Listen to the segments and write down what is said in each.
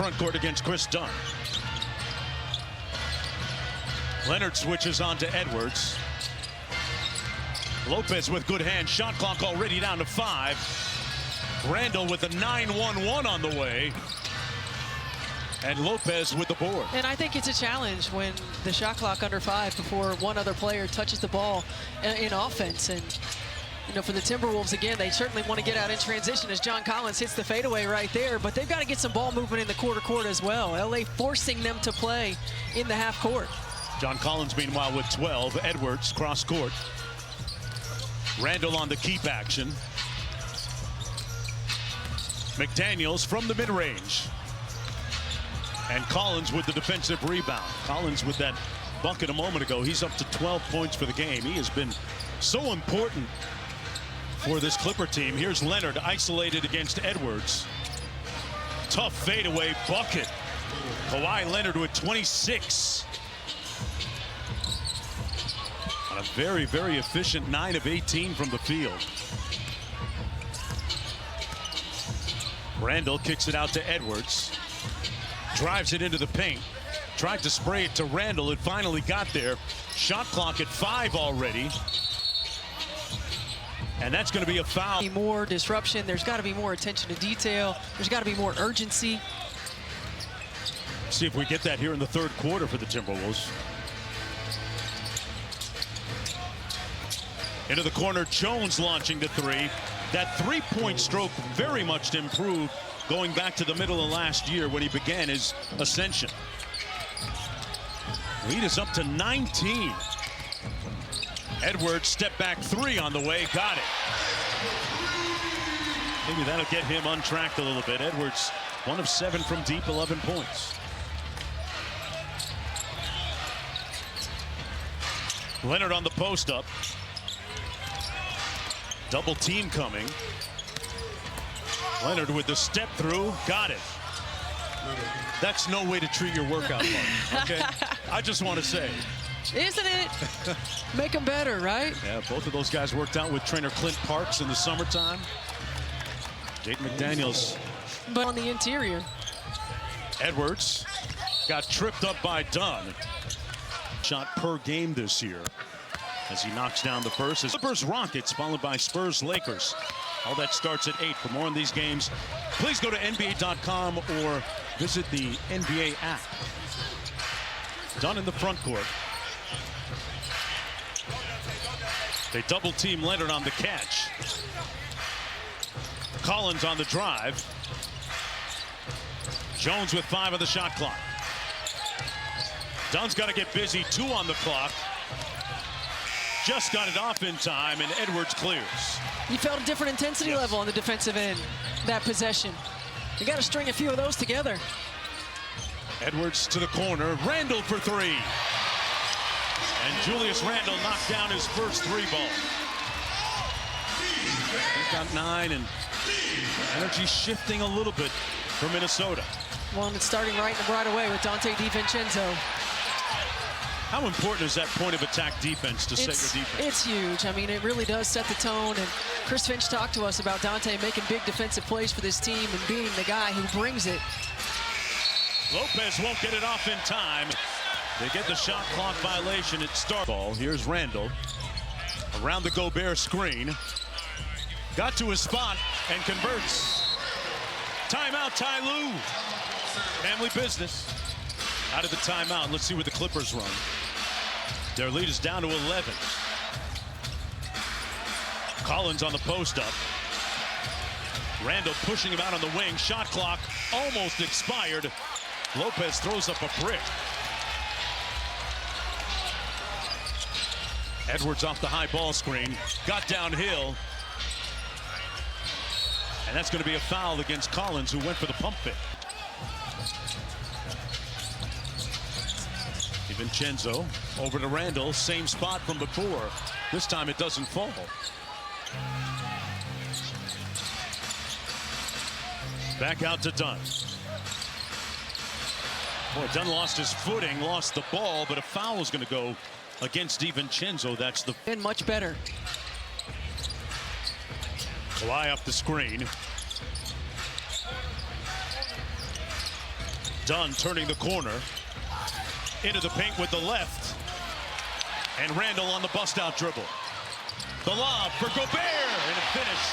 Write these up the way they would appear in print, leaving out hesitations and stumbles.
front court against Chris Dunn. Leonard switches on to Edwards. Lopez with good hands. Shot clock already down to 5. Randall with a 9-1-1 on the way. And Lopez with the board. And I think it's a challenge when the shot clock under 5 before one other player touches the ball in offense. And, you know, for the Timberwolves, again, they certainly want to get out in transition as John Collins hits the fadeaway right there. But they've got to get some ball movement in the quarter court as well. LA forcing them to play in the half court. John Collins, meanwhile, with 12. Edwards cross court. Randall on the keep action. McDaniels from the mid-range. And Collins with the defensive rebound. Collins with that bucket a moment ago. He's up to 12 points for the game. He has been so important for this Clipper team. Here's Leonard isolated against Edwards. Tough fadeaway bucket. Kawhi Leonard with 26. On a very, very efficient 9 of 18 from the field. Randall kicks it out to Edwards. Drives it into the paint. Tried to spray it to Randall. It finally got there. Shot clock at 5 already. And that's going to be a foul. More disruption. There's got to be more attention to detail. There's got to be more urgency. See if we get that here in the third quarter for the Timberwolves. Into the corner, Jones launching the 3. That three-point stroke very much improved going back to the middle of last year when he began his ascension. Lead is up to 19. Edwards step back 3 on the way, got it. Maybe that'll get him untracked a little bit. Edwards 1 of 7 from deep, 11 points. Leonard on the post up. Double team coming. Leonard with the step through, got it. That's no way to treat your workout partner, okay? I just want to say. Isn't it? Make them better, right? Yeah, both of those guys worked out with trainer Clint Parks in the summertime. Jake McDaniels. But on the interior. Edwards got tripped up by Dunn. Shot per game this year as he knocks down the first. Clippers Rockets followed by Spurs Lakers. All that starts at 8. For more on these games, please go to NBA.com or visit the NBA app. Dunn in the front court. They double team Leonard on the catch. Collins on the drive. Jones with 5 on the shot clock. Dunn's got to get busy. 2 on the clock. Just got it off in time, and Edwards clears. You felt a different intensity level on the defensive end, that possession. You got to string a few of those together. Edwards to the corner. Randall for 3. And Julius Randall knocked down his first 3 ball. He's got 9, and energy shifting a little bit for Minnesota. Well, and it's starting right away with Dante DiVincenzo. How important is that point of attack defense to set your defense? It's huge. I mean, it really does set the tone. And Chris Finch talked to us about Dante making big defensive plays for this team and being the guy who brings it. Lopez won't get it off in time. They get the shot clock violation at start. Ball. Here's Randall around the Gobert screen. Got to his spot and converts. Timeout, Ty Lue. Family business. Out of the timeout. Let's see where the Clippers run. Their lead is down to 11. Collins on the post up. Randall pushing him out on the wing. Shot clock almost expired. Lopez throws up a brick. Edwards off the high ball screen. Got downhill. And that's going to be a foul against Collins, who went for the pump fake. DiVincenzo over to Randall. Same spot from before. This time it doesn't fall. Back out to Dunn. Boy, Dunn lost his footing, lost the ball, but a foul is going to go against DiVincenzo. That's the... And much better. Kawhi up the screen. Dunn turning the corner. Into the paint with the left. And Randall on the bust-out dribble. The lob for Gobert and a finish.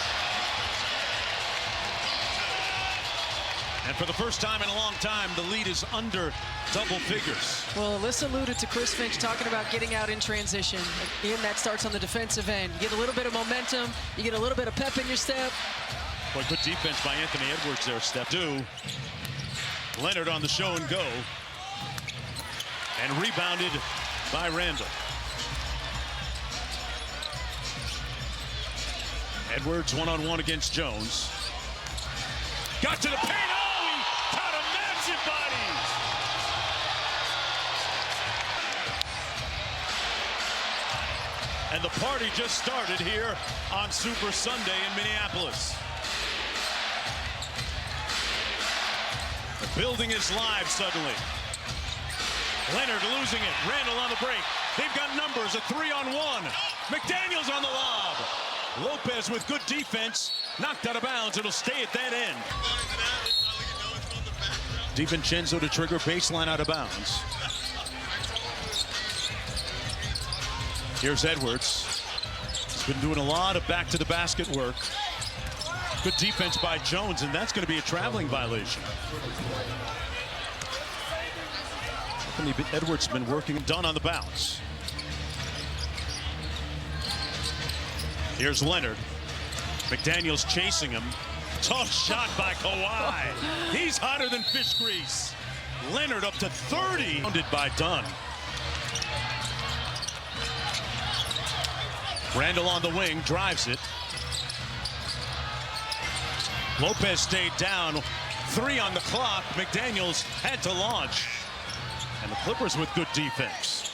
And for the first time in a long time, the lead is under double figures. Well, Alyssa alluded to Chris Finch talking about getting out in transition. Again, that starts on the defensive end. You get a little bit of momentum. You get a little bit of pep in your step. Boy, good defense by Anthony Edwards there. Step two. Leonard on the show and go. And rebounded by Randall. Edwards one-on-one against Jones. Got to the paint. Oh, he caught a massive body. And the party just started here on Super Sunday in Minneapolis. The building is live suddenly. Leonard losing it. Randall on the break. They've got numbers, a 3-on-1. McDaniels on the lob. Lopez with good defense. Knocked out of bounds. It'll stay at that end. DiVincenzo to trigger, baseline out of bounds. Here's Edwards. He's been doing a lot of back-to-the-basket work. Good defense by Jones, and that's going to be a traveling violation. Edwards has been working. Done on the bounce. Here's Leonard. McDaniels chasing him. Tough shot by Kawhi. He's hotter than fish grease. Leonard up to 30. Pounded by Dunn. Randall on the wing, drives it. Lopez stayed down. 3 on the clock. McDaniels had to launch. And the Clippers with good defense.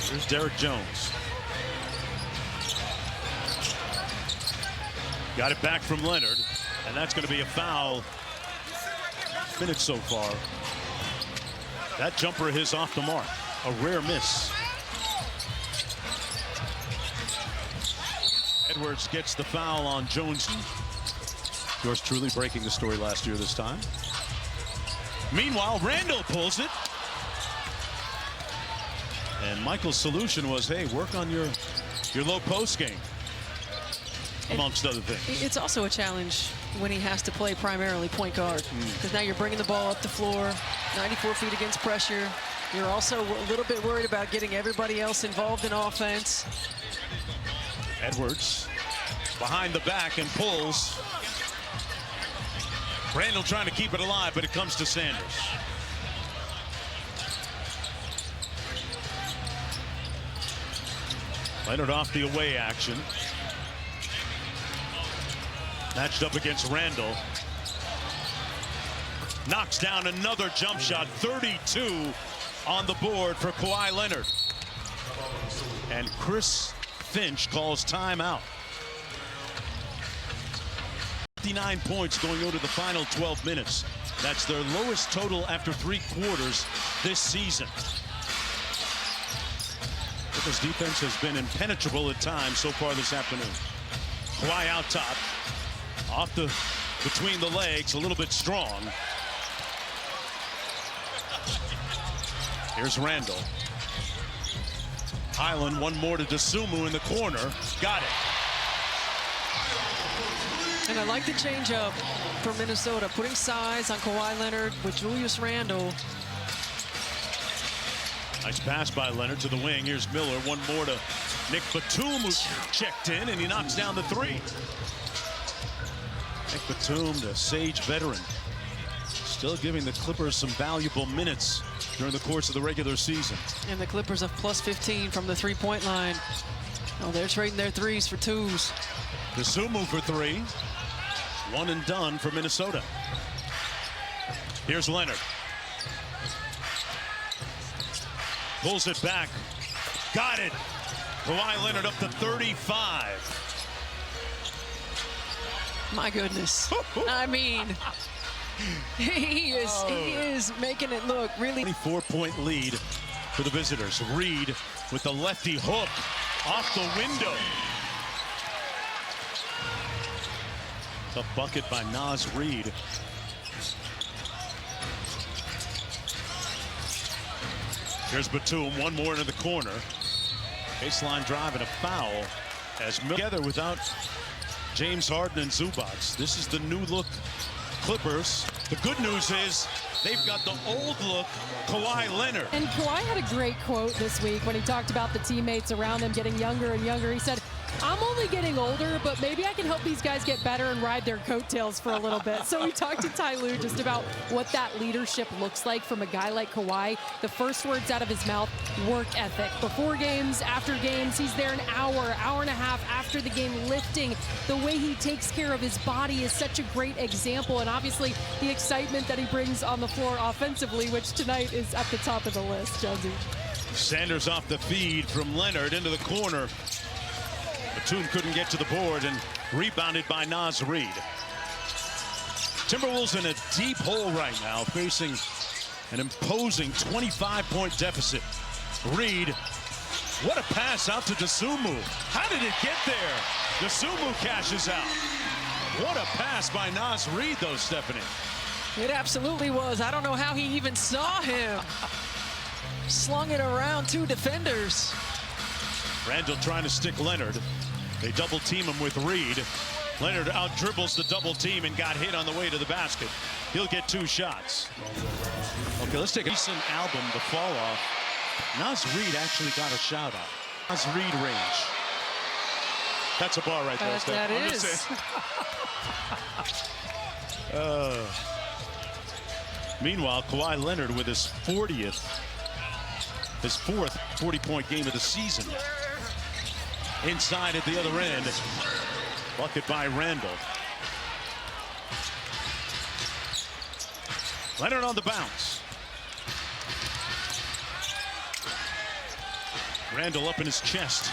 Here's Derek Jones. Got it back from Leonard, and that's going to be a foul. Minutes so far. That jumper of his off the mark. A rare miss. Edwards gets the foul on Jones. Yours truly breaking the story last year this time. Meanwhile, Randall pulls it. And Michael's solution was, hey, work on your low post game. Amongst other things. It's also a challenge when he has to play primarily point guard. Because now you're bringing the ball up the floor, 94 feet against pressure. You're also a little bit worried about getting everybody else involved in offense. Edwards behind the back and pulls. Randall trying to keep it alive, but it comes to Sanders. Leonard off the away action. Matched up against Randall. Knocks down another jump shot. 32 on the board for Kawhi Leonard. And Chris Finch calls timeout. 59 points going into the final 12 minutes. That's their lowest total after 3 quarters this season. Clippers defense has been impenetrable at times so far this afternoon. Kawhi out top. Off the between the legs, a little bit strong. Here's Randall. Highland, one more to Dosunmu in the corner. Got it. And I like the change up for Minnesota, putting size on Kawhi Leonard with Julius Randall. Nice pass by Leonard to the wing. Here's Miller. One more to Nick Batum, who checked in, and he knocks down the 3. Nick Batum, the Sage veteran, still giving the Clippers some valuable minutes during the course of the regular season. And the Clippers have plus 15 from the 3-point line. Oh, they're trading their 3s for 2s. Dosunmu for 3. One and done for Minnesota. Here's Leonard. Pulls it back. Got it. Kawhi Leonard up to 35. My goodness. I mean, he is making it look really. 24-point lead for the visitors. Reed with the lefty hook off the window. Tough bucket by Naz Reed. Here's Batum, one more into the corner. Baseline drive and a foul as together without James Harden and Zubac. This is the new look Clippers. The good news is they've got the old look Kawhi Leonard. And Kawhi had a great quote this week when he talked about the teammates around him getting younger and younger. He said, I'm only getting older, but maybe I can help these guys get better and ride their coattails for a little bit. So we talked to Ty Lue just about what that leadership looks like from a guy like Kawhi. The first words out of his mouth, work ethic. Before games, after games, he's there an hour, hour and a half after the game lifting. The way he takes care of his body is such a great example. And obviously the excitement that he brings on the floor offensively, which tonight is at the top of the list, Jonesy. Sanders off the feed from Leonard into the corner. Batum couldn't get to the board and rebounded by Naz Reid. Timberwolves in a deep hole right now, facing an imposing 25-point deficit. Reid, what a pass out to Dosunmu. How did it get there? Dosunmu cashes out. What a pass by Naz Reid, though, Stephanie. It absolutely was. I don't know how he even saw him. Slung it around two defenders. Randall trying to stick Leonard. They double team him with Reid. Leonard out dribbles the double team and got hit on the way to the basket. He'll get 2 shots. Okay, let's take a recent album, The Fall Off. Naz Reid actually got a shout out. Naz Reid range. That's a bar right there. That is. Meanwhile, Kawhi Leonard with his 4th 40-point game of the season. Inside at the other end, bucket by Randall. Leonard on the bounce. Randall up in his chest.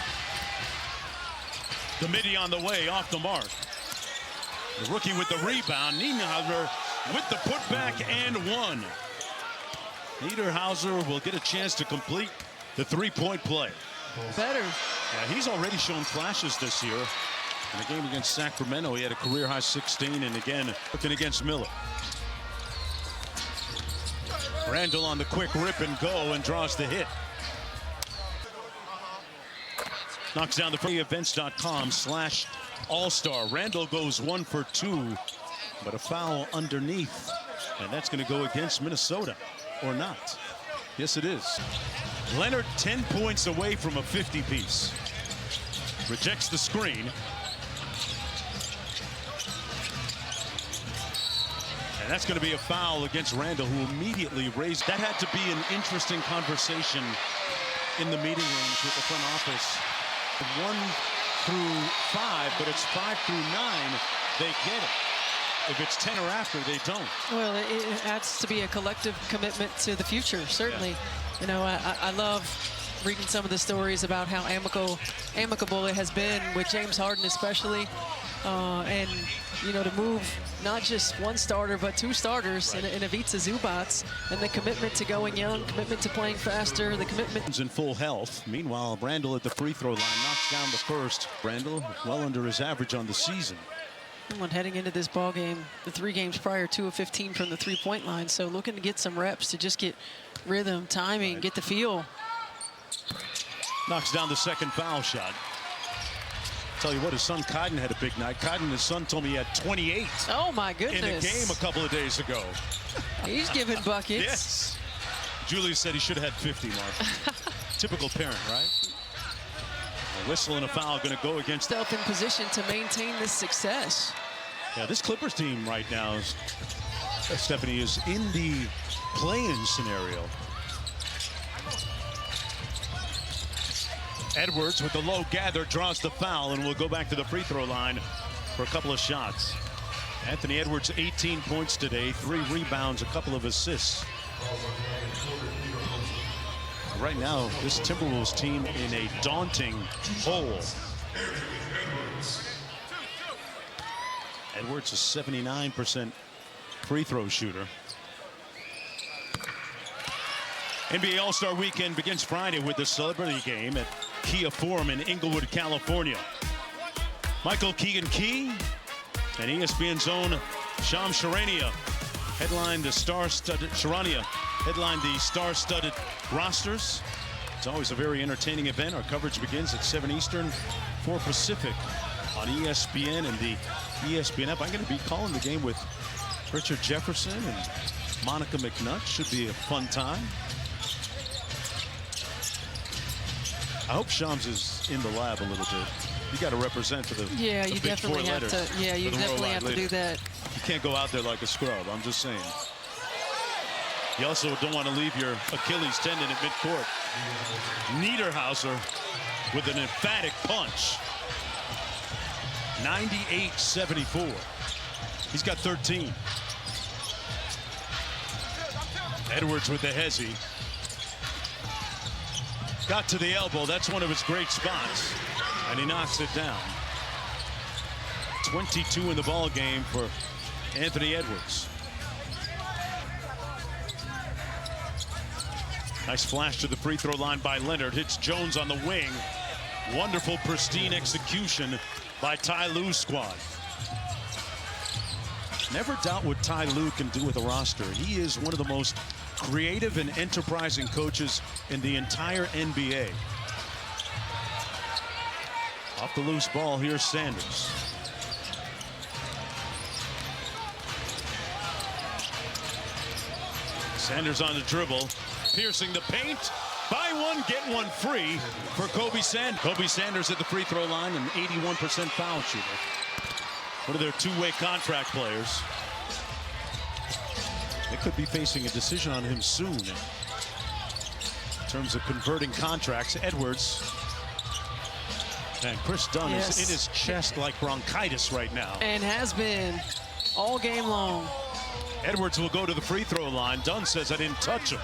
The midi on the way, off the mark. The rookie with the rebound. Niederhauser with the putback and one. Niederhauser will get a chance to complete the 3-point play. Better. Yeah, he's already shown flashes this year. In the game against Sacramento, he had a career-high 16, and again, looking against Miller. Randall on the quick rip and go and draws the hit. Knocks down the events.com/all-star. Randall goes 1 for 2, but a foul underneath, and that's going to go against Minnesota, or not. Yes, it is. Leonard 10 points away from a 50-piece. Rejects the screen. And that's going to be a foul against Randall, who immediately raised. That had to be an interesting conversation in the meeting rooms with the front office. 1 through 5, but it's 5 through 9. They get it. If it's 10 or after, they don't. Well, it has to be a collective commitment to the future, certainly. Yeah. You know, I love reading some of the stories about how amicable it has been with James Harden especially. And, you know, to move not just one starter, but 2 starters in Ivica Zubac, and the commitment to going young, commitment to playing faster, the commitment. In full health. Meanwhile, Randall at the free throw line knocks down the first. Randall well under his average on the season. When heading into this ball game, the 3 games prior, 2 of 15 from the 3-point line. So looking to get some reps to just get rhythm, timing, get the feel. Knocks down the second foul shot. Tell you what, his son Cotton had a big night. Cotton, his son, told me he had 28. Oh my goodness! In a game a couple of days ago. He's giving buckets. Yes. Julius said he should have had 50, Mark. Typical parent, right? A whistle and a foul going to go against. Self in position to maintain this success. Yeah, this Clippers team right now, Stephanie, is in the play-in scenario. Edwards with the low gather draws the foul and will go back to the free throw line for a couple of shots. Anthony Edwards, 18 points today, 3 rebounds, a couple of assists. Right now, this Timberwolves team in a daunting hole. Edwards, a 79% free throw shooter. NBA All-Star Weekend begins Friday with the celebrity game at Kia Forum in Inglewood, California. Michael Keegan-Key and ESPN's own Shams Charania headline the star-studded Charania headline the star-studded rosters. It's always a very entertaining event. Our coverage begins at 7 Eastern, 4 Pacific on ESPN and the ESPN app. I'm going to be calling the game with Richard Jefferson and Monica McNutt. Should be a fun time. I hope Shams is in the lab a little bit. You got to represent for the Yeah, you big definitely four have letters to. Yeah, you for the definitely worldwide have to leader. do that. You can't go out there like a scrub. I'm just saying. You also don't want to leave your Achilles tendon at midcourt. Niederhauser with an emphatic punch. 98-74. He's got 13. Edwards with the hezzy. Got to the elbow. That's one of his great spots. And he knocks it down. 22 in the ball game for Anthony Edwards. Nice flash to the free throw line by Leonard. Hits Jones on the wing. Wonderful, pristine execution by Ty Lue's squad. Never doubt what Ty Lue can do with a roster. He is one of the most creative and enterprising coaches in the entire NBA. Off the loose ball, here's Sanders. Sanders on the dribble, piercing the paint. Buy one, get one free for Kobe Sanders. Kobe Sanders at the free throw line, an 81% foul shooter. One of their two-way contract players. They could be facing a decision on him soon in terms of converting contracts. Edwards and Chris Dunn is in his chest like bronchitis right now. And has been all game long. Edwards will go to the free throw line. Dunn says, I didn't touch him.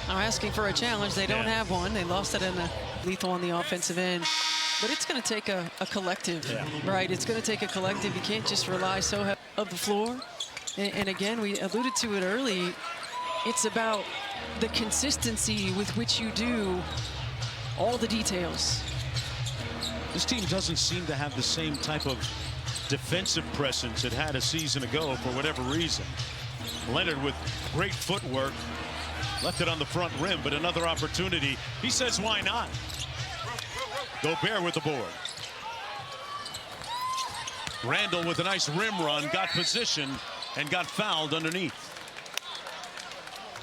Now asking for a challenge. They don't have one. They lost it in the lethal on the offensive end. But it's going to take a collective, right? It's going to take a collective. You can't just rely so heavily on the floor. And again, we alluded to it early. It's about the consistency with which you do all the details. This team doesn't seem to have the same type of defensive presence it had a season ago for whatever reason. Leonard with great footwork. Left it on the front rim, but another opportunity. He says, why not? Gobert with the board. Randall with a nice rim run, got position, and got fouled underneath.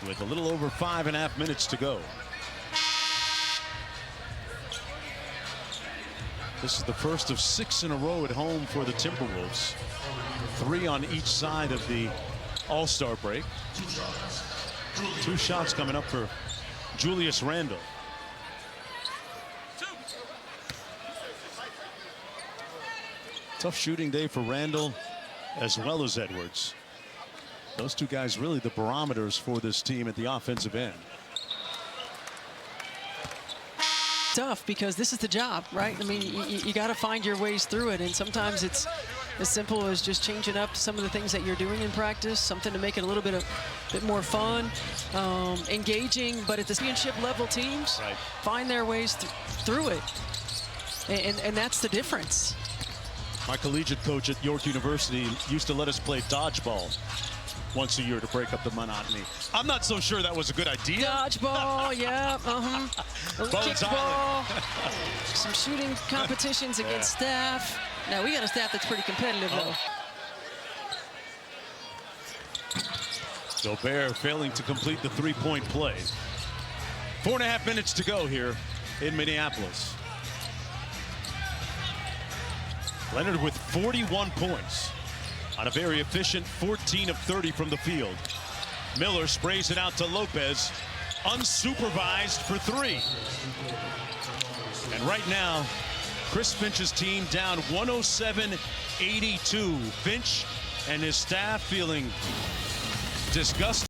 With a little over 5.5 minutes to go. This is the first of 6 in a row at home for the Timberwolves. 3 on each side of the All-Star break. 2 shots coming up for Julius Randle. Tough shooting day for Randle as well as Edwards. Those two guys really the barometers for this team at the offensive end. Tough because this is the job, right? I mean, you got to find your ways through it, and sometimes it's as simple as just changing up some of the things that you're doing in practice, something to make it a little bit more fun, engaging. But at the championship level teams, find their ways through it, and that's the difference. My collegiate coach at York University used to let us play dodgeball once a year to break up the monotony. I'm not so sure that was a good idea. Dodgeball, yeah, kickball, some shooting competitions against staff. Now we got a staff that's pretty competitive though. Gobert failing to complete the three-point play. 4.5 minutes to go here in Minneapolis. Leonard with 41 points on a very efficient 14 of 30 from the field. Miller sprays it out to Lopez, unsupervised for 3. And right now, Chris Finch's team down 107-82. Finch and his staff feeling disgusted.